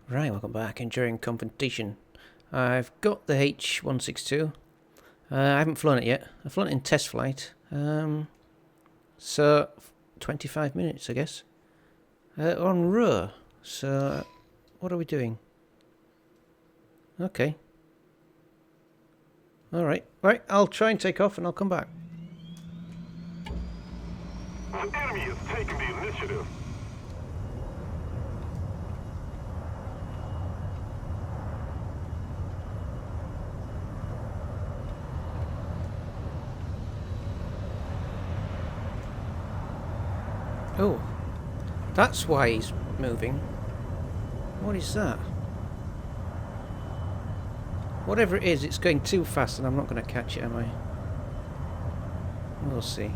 Right, welcome back. Enduring Confrontation. I've got the H162. I haven't flown it yet. I've flown it in test flight. So 25 minutes, I guess. On Ruhr. So what are we doing? Okay. Alright. Right, I'll try and take off and I'll come back. The enemy is taking the initiative. Oh. That's why he's moving. What is that? Whatever it is, it's going too fast and I'm not going to catch it, am I? We'll see.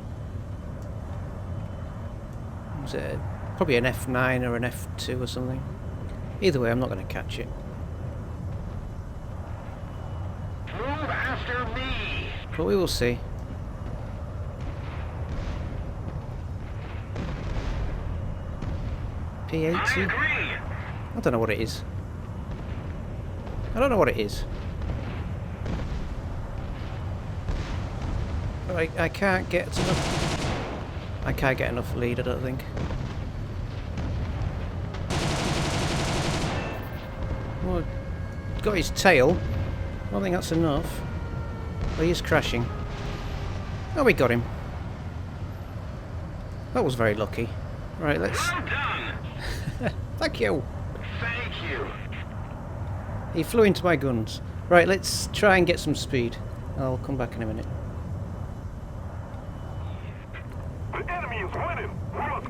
Was it probably an F9 or an F2 or something? Either way, I'm not going to catch it. Move after me. But we will see. P80? I don't know what it is. I don't know what it is. But I can't get enough. I can't get enough lead, I don't think. Well, got his tail. I don't think that's enough. Oh, he is crashing. Oh, we got him. That was very lucky. Right, let's... Well done. Thank you. Thank you. He flew into my guns. Right, let's try and get some speed. I'll come back in a minute. The enemy is winning.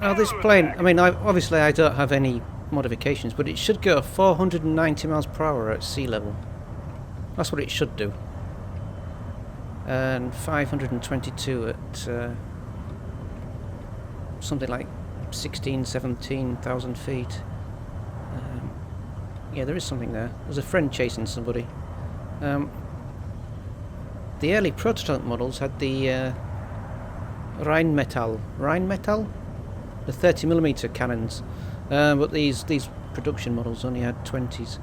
Oh, this plane, I mean, obviously I don't have any modifications, but it should go 490 miles per hour at sea level. That's what it should do. And 522 at something like 17,000 feet. Yeah, there is something there. There's a friend chasing somebody. The early prototype models had the Rheinmetall, the 30mm cannons, but these production models only had 20s.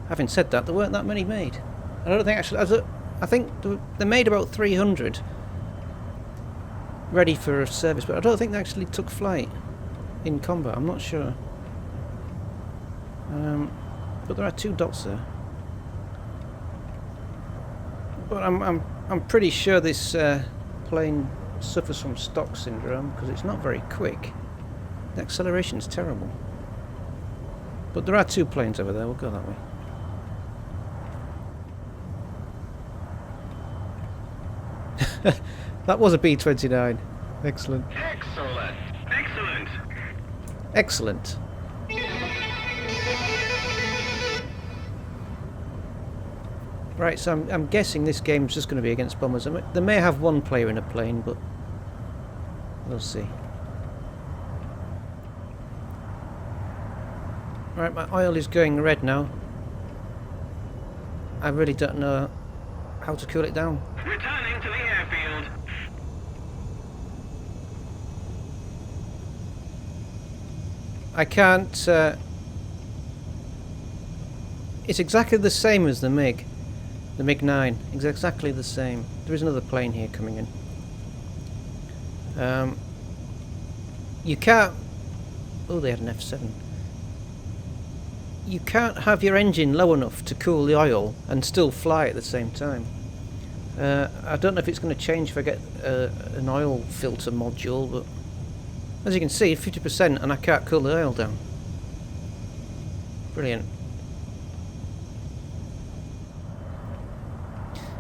Having said that, there weren't that many made. I don't think actually. I think they made about 300 ready for service, but I don't think they actually took flight in combat. I'm not sure. But there are two dots there. But I'm pretty sure this plane suffers from stock syndrome because it's not very quick. The acceleration's terrible. But there are two planes over there. We'll go that way. That was a B-29. Excellent. Excellent. Excellent. Excellent. Right, so I'm guessing this game's just going to be against bombers. They may have one player in a plane, but we'll see. Right, my oil is going red now. I really don't know how to cool it down. Returning to the airfield. I can't... It's exactly the same as the MiG. The MiG-9. It's exactly the same. There is another plane here coming in. You can't... Oh, they had an F7. You can't have your engine low enough to cool the oil and still fly at the same time. I don't know if it's going to change if I get an oil filter module, but as you can see, 50% and I can't cool the oil down. Brilliant.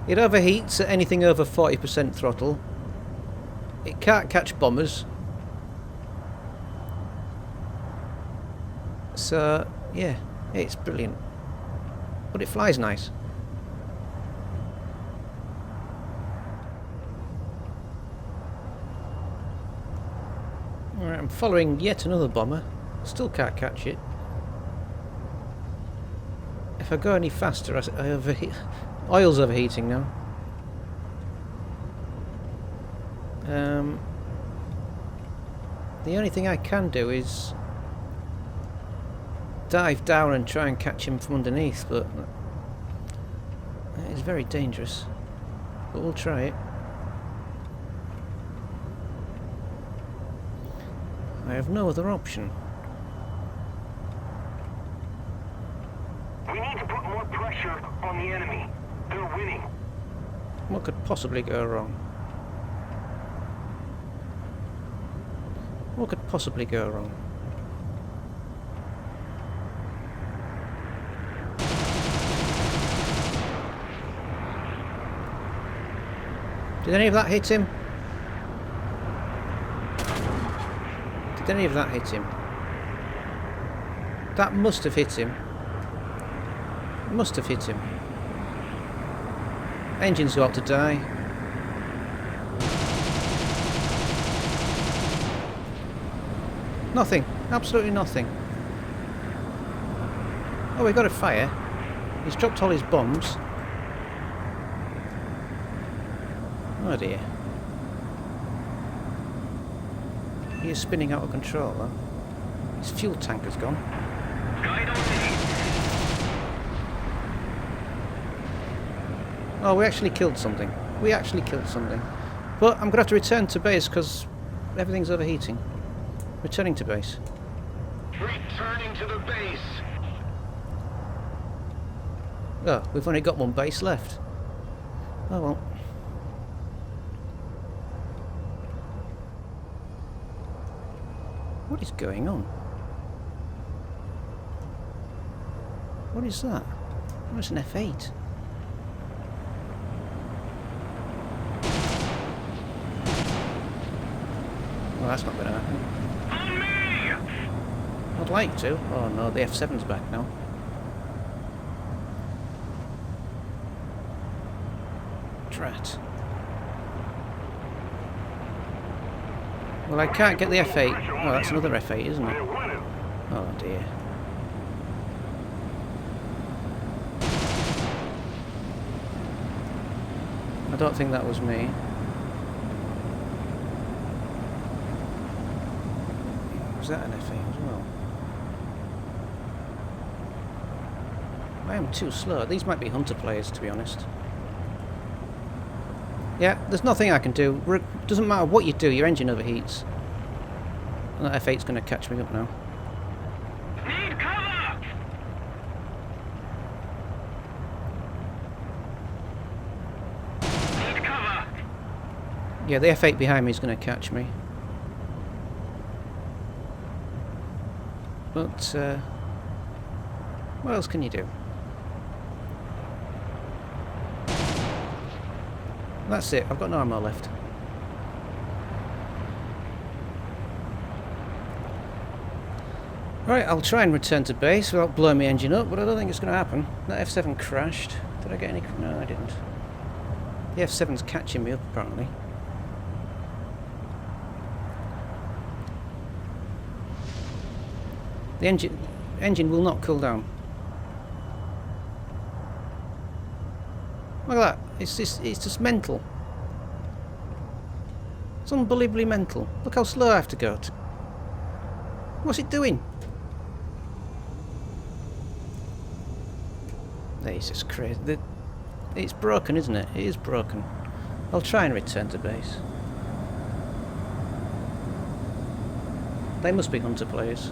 It overheats at anything over 40% throttle. It can't catch bombers. So, yeah, it's brilliant. But it flies nice. Alright, I'm following yet another bomber. Still can't catch it. If I go any faster, I overheat. Oil's overheating now. The only thing I can do is dive down and try and catch him from underneath, but it is very dangerous. But we'll try it. I have no other option. We need to put more pressure on the enemy. They're winning. What could possibly go wrong? What could possibly go wrong? Did any of that hit him? Did any of that hit him? That must have hit him. Must have hit him. Engine's got to die. Nothing. Absolutely nothing. Oh, we got a fire. He's dropped all his bombs. Oh dear. He is spinning out of control though. His fuel tank has gone. Guide on me. Oh, we actually killed something. We actually killed something. But I'm going to have to return to base because everything's overheating. Returning to base. Returning to the base. Oh, we've only got one base left. Oh well. What is going on? What is that? Oh, it's an F8. Well, that's not going to happen. On me! I'd like to. Oh no, the F7's back now. Drat. Well, I can't get the F8. Oh, that's another F8, isn't it? They're winning. Oh dear. I don't think that was me. Was that an F8 as well? I am too slow. These might be hunter players, to be honest. Yeah, there's nothing I can do. Doesn't matter what you do, your engine overheats. And that F8's going to catch me up now. Need cover! Need cover! Yeah, the F8 behind me is going to catch me. But, what else can you do? That's it, I've got no ammo left. Right, I'll try and return to base without blowing my engine up, but I don't think it's going to happen. That F7 crashed. Did I get any... No, I didn't. The F7's catching me up, apparently. The engine will not cool down. Look at that. It's just mental. It's unbelievably mental. Look how slow I have to go. What's it doing? It's just crazy. It's broken, isn't it? It is broken. I'll try and return to base. They must be hunter players.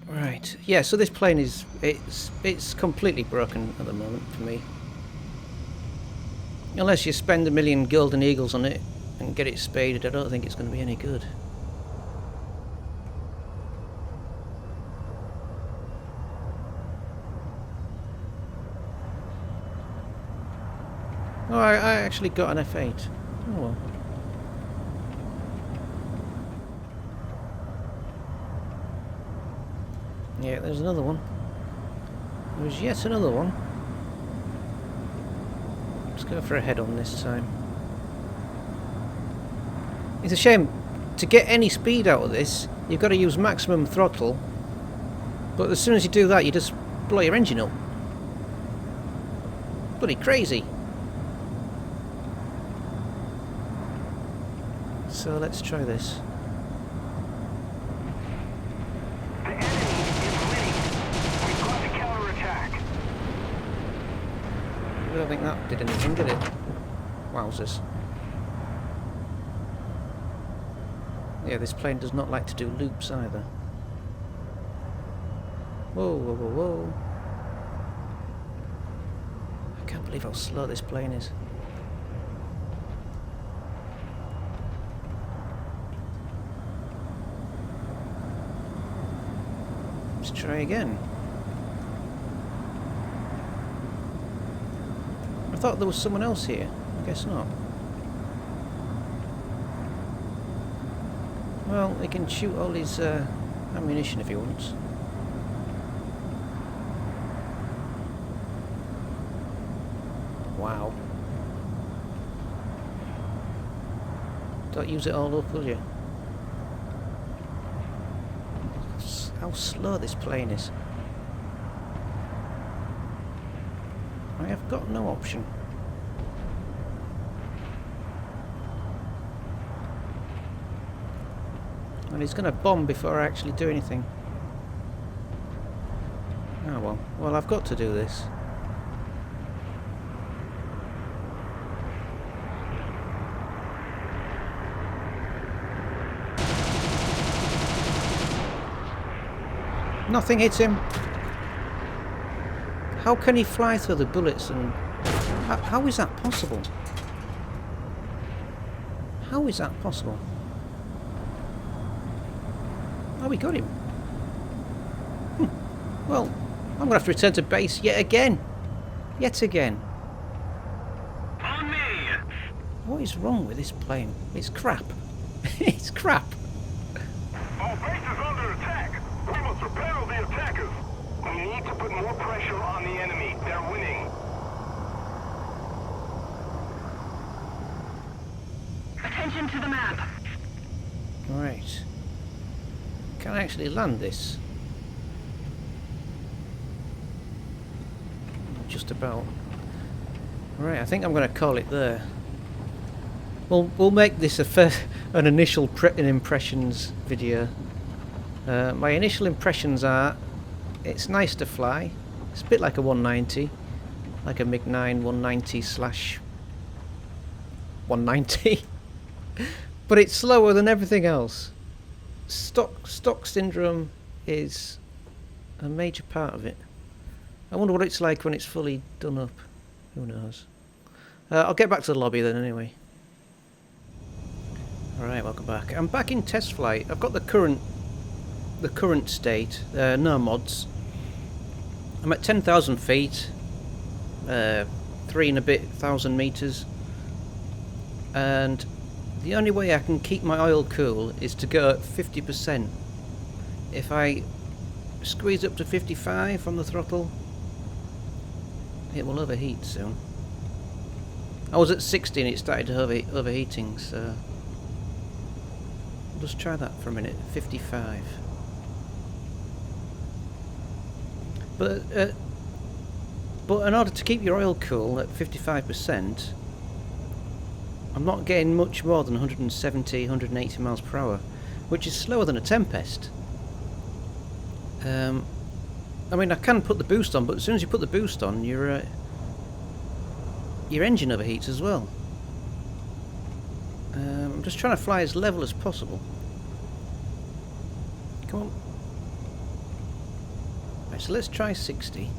Right. Yeah, so this plane is it's completely broken at the moment for me. Unless you spend 1 million golden eagles on it and get it spaded, I don't think it's going to be any good. Oh, I actually got an F8. Oh well. Yeah, there's another one. There's yet another one. Let's go for a head-on this time. It's a shame. To get any speed out of this, you've got to use maximum throttle. But as soon as you do that, you just blow your engine up. Bloody crazy. So let's try this. The enemy is winning. We've got to counterattack. I don't think that did anything, did it? Wowzers. Yeah, this plane does not like to do loops either. Whoa, whoa, whoa, whoa. I can't believe how slow this plane is. Let's try again. I thought there was someone else here. I guess not. Well, he can shoot all his ammunition if he wants. Wow. Don't use it all up, will you? How slow this plane is. I have got no option. And he's going to bomb before I actually do anything. Oh well. Well, I've got to do this. Nothing hits him. How can he fly through the bullets and... How is that possible? How is that possible? Oh, we got him. Well, I'm going to have to return to base yet again. Yet again. On me! What is wrong with this plane? It's crap. It's crap. Our base is under attack. We must repel the attackers. We need to put more pressure on the enemy. They're winning. Attention to the map. Right. Can I actually land this? Just about. Right, I think I'm going to call it there. We'll make this an initial impressions video. My initial impressions are, it's nice to fly. It's a bit like a 190, like a MiG-9 190/190, but it's slower than everything else. Stock syndrome is a major part of it. I wonder what it's like when it's fully done up. Who knows? I'll get back to the lobby then anyway. Alright, welcome back. I'm back in test flight. I've got the current state, no mods. I'm at 10,000 feet, 3 and a bit thousand meters, and the only way I can keep my oil cool is to go at 50%. If I squeeze up to 55 on the throttle, it will overheat soon. I was at 60 and it started overheating, so I'll just try that for a minute. 55. But in order to keep your oil cool at 55%, I'm not getting much more than 170, 180 miles per hour, which is slower than a Tempest. I mean, I can put the boost on, but as soon as you put the boost on, your engine overheats as well. I'm just trying to fly as level as possible. Come on. Right, so let's try 60.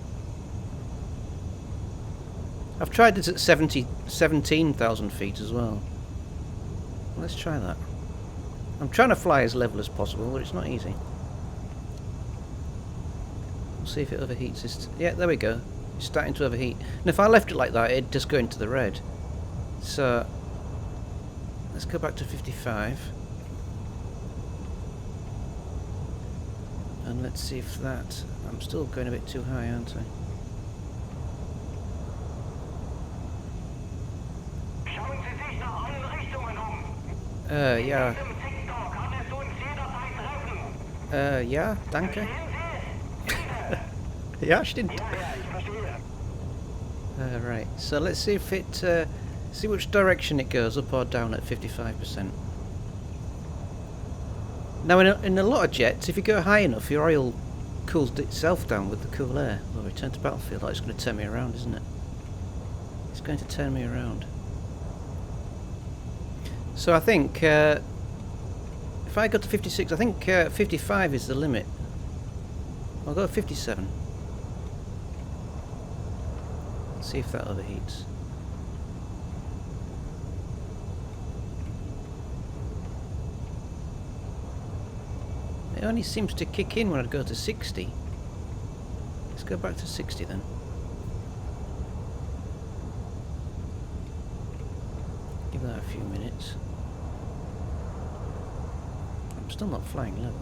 I've tried this at 17,000 feet as well. Let's try that. I'm trying to fly as level as possible, but it's not easy. We'll see if it overheats this. Yeah, there we go. It's starting to overheat. And if I left it like that, it'd just go into the red. So let's go back to 55. And let's see if that... I'm still going a bit too high, aren't I? Ja. Ja, danke. Ja, stimmt. Right, so let's see if it... see which direction it goes, up or down at 55%. Now in a lot of jets, if you go high enough, your oil cools itself down with the cool air. Well, return to battlefield. Oh, it's going to turn me around, isn't it? It's going to turn me around. So I think if I go to 56, I think 55 is the limit. I'll go 57. Let's see if that overheats. It only seems to kick in when I go to 60. Let's go back to 60 then. Give that a few minutes. I'm still not flying level.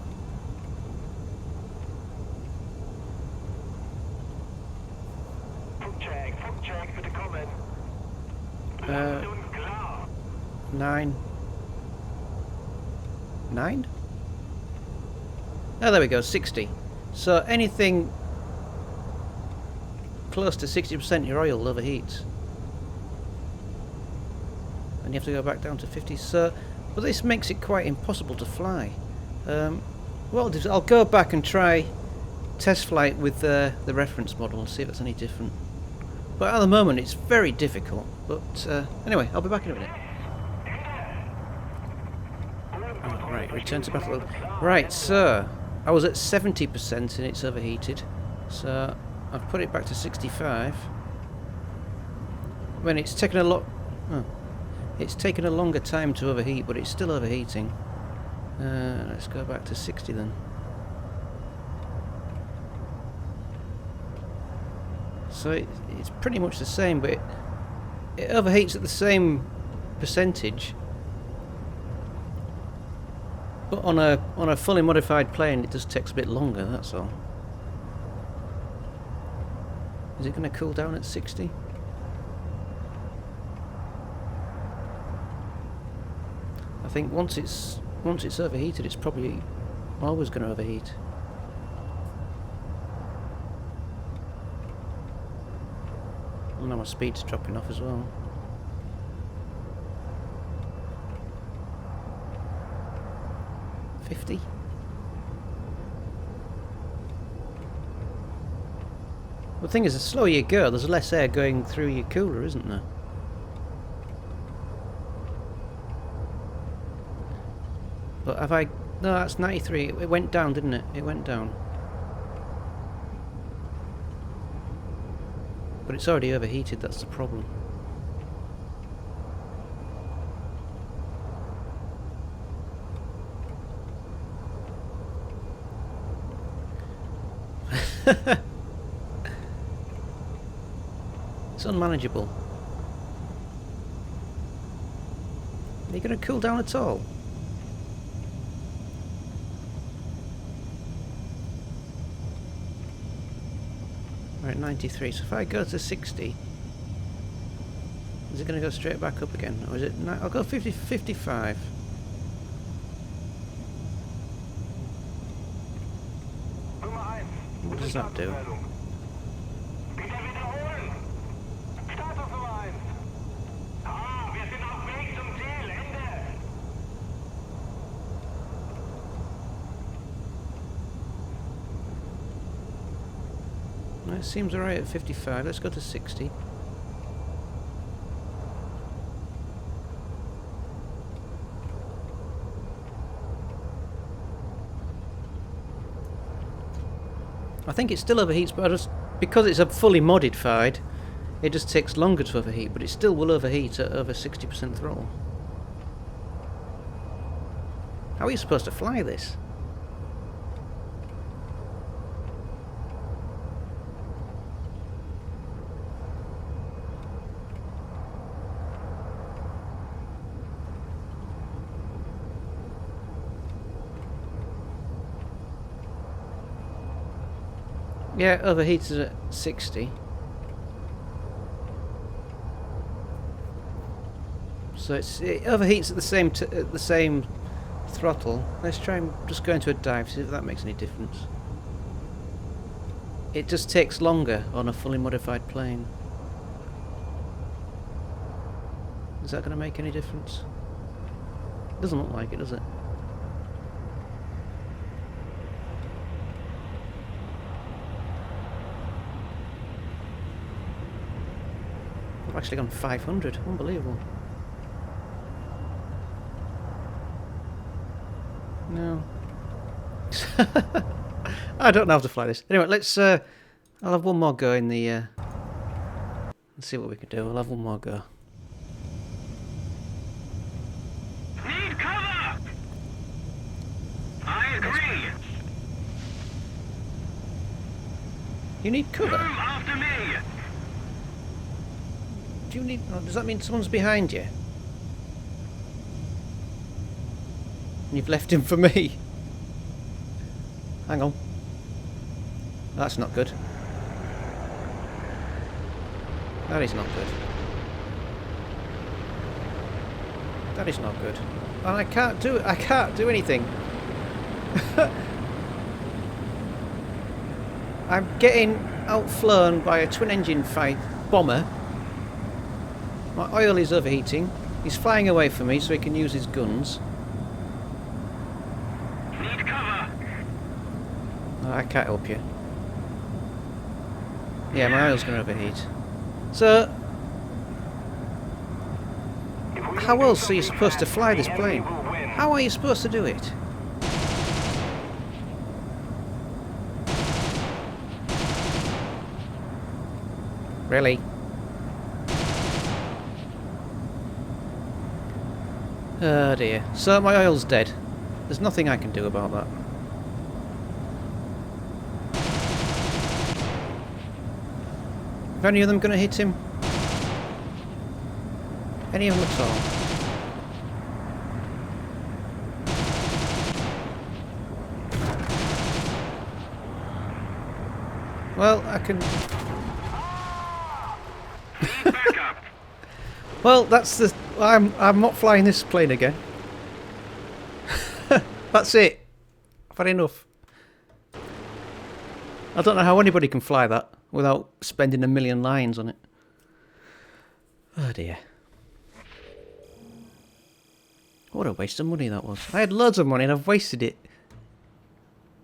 Flugcheck, bitte kommen. 9. 9? Oh, there we go, 60. So anything close to 60% your oil overheats. And you have to go back down to 50. So, but this makes it quite impossible to fly. Well, I'll go back and try test flight with the reference model and see if it's any different. But at the moment it's very difficult. But anyway, I'll be back in a minute. Oh, right, return to battlefield. Right, so I was at 70% and it's overheated. So I've put it back to 65. When it's taken a lot... Oh, it's taken a longer time to overheat, but it's still overheating. Let's go back to 60 then. So it's pretty much the same, but it overheats at the same percentage. But on a fully modified plane, it just takes a bit longer. That's all. Is it going to cool down at 60? I think once it's overheated, it's probably always going to overheat. And now my speed's dropping off as well. $50. The thing is, the slower you go, there's less air going through your cooler, isn't there? But have I... No, that's 93. It went down, didn't it? It went down. But it's already overheated, that's the problem. It's unmanageable. Are you going to cool down at all? Right, 93. So if I go to 60, is it going to go straight back up again? Or is it... I'll go 55. What does that do? It seems alright at 55. Let's go to 60. I think it still overheats, but because it's a fully modified, it just takes longer to overheat, but it still will overheat at over 60% throttle. How are you supposed to fly this? Yeah, it overheats at 60. So it overheats at the same throttle. Let's try and just go into a dive, see if that makes any difference. It just takes longer on a fully modified plane. Is that going to make any difference? Doesn't look like it, does it? I've actually gone 500. Unbelievable. No. I don't know how to fly this. Anyway, let's... I'll have one more go in the... let's see what we can do. I'll have one more go. Need cover! I agree. You need cover? Come after me. Do you need... Oh, does that mean someone's behind you? And you've left him for me? Hang on. That's not good. That is not good. That is not good. And I can't do it. I can't do anything. I'm getting outflown by a twin-engine fight bomber. My oil is overheating. He's flying away from me so he can use his guns. Need cover. Oh, I can't help you. Yeah, my oil's going to overheat. So, how else are you supposed to fly this plane? How are you supposed to do it? Really? Oh dear. So my oil's dead. There's nothing I can do about that. Are any of them going to hit him? Any of them at all? Well, I can... Need backup. Well, that's the... I'm not flying this plane again. That's it. I've had enough. I don't know how anybody can fly that without spending a million lines on it. Oh dear. What a waste of money that was. I had loads of money and I've wasted it.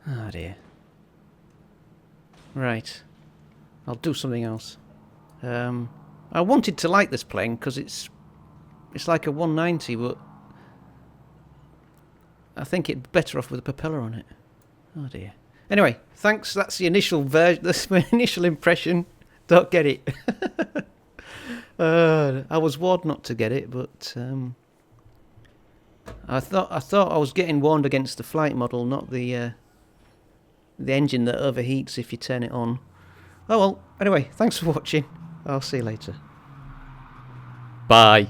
Oh dear. Right. I'll do something else. I wanted to like this plane because it's like a 190, but I think it'd be better off with a propeller on it. Oh dear. Anyway, thanks. That's the initial version. That's my initial impression. Don't get it. I was warned not to get it, but I thought I was getting warned against the flight model, not the engine that overheats if you turn it on. Oh well. Anyway, thanks for watching. I'll see you later. Bye.